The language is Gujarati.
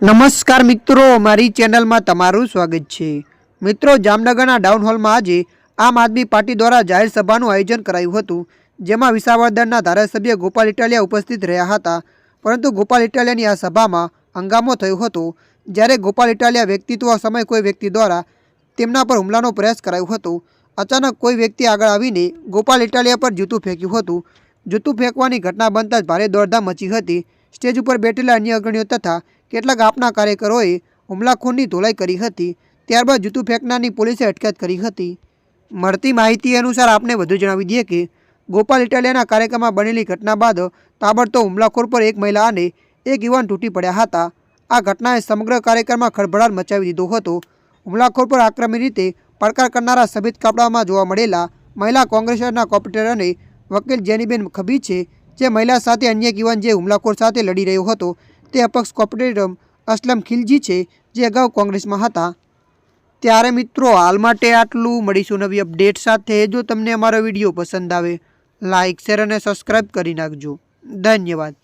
નમસ્કાર મિત્રો, મારી ચેનલમાં તમારું સ્વાગત છે। મિત્રો, જામનગરના ટાઉન હોલમાં આજે આમ આદમી પાર્ટી દ્વારા જાહેર સભાનું આયોજન કરાયું હતું, જેમાં વિસાવદરના ધારાસભ્ય ગોપાલ ઇટાલિયા ઉપસ્થિત રહ્યા હતા। પરંતુ ગોપાલ ઇટાલિયાની આ સભામાં હંગામો થયો હતો, જ્યારે ગોપાલ ઇટાલિયા વ્યક્તિત્વ સમય કોઈ વ્યક્તિ દ્વારા તેમના પર હુમલાનો પ્રયાસ કરાયો હતો। અચાનક કોઈ વ્યક્તિ આગળ આવીને ગોપાલ ઇટાલિયા પર જૂતું ફેંક્યું હતું। જૂતું ફેંકવાની ઘટના બનતા જ ભારે દોડધામ મચી હતી। સ્ટેજ ઉપર બેઠેલા અન્ય અગ્રણીઓ તથા કેટલાક આપના કાર્યકરોએ હુમલાખોરની ધોલાઈ કરી હતી। ત્યારબાદ જૂતું ફેંકનારની પોલીસે અટકાયત કરી હતી। મળતી માહિતી અનુસાર આપને વધુ જણાવી દઈએ કે ગોપાલ ઇટાલિયાના કાર્યક્રમમાં બનેલી ઘટના બાદ તાબડતોબ હુમલાખોર પર એક મહિલા અને એક યુવાન તૂટી પડ્યા હતા। આ ઘટનાએ સમગ્ર કાર્યક્રમમાં ખળભળાટ મચાવી દીધો હતો। હુમલાખોર પર આક્રમી રીતે પડકાર કરનારા સફેદ કપડામાં જોવા મળેલા મહિલા કોંગ્રેસના કોર્પોરેટર અને વકીલ જેનીબેન ખબી છે, જે મહિલા સાથે અન્ય એક યુવાન જે હુમલાખોર સાથે લડી રહ્યો હતો તે અપક્ષ કોર્પોરેટર અસલમ ખિલજી છે, જે અગાઉ કોંગ્રેસમાં હતા। ત્યારે મિત્રો, હાલ માટે આટલું। મળીશું નવી અપડેટ સાથે। જો તમને અમારો વિડીયો પસંદ આવે, લાઇક, શેર અને સબસ્ક્રાઈબ કરી નાખજો। ધન્યવાદ।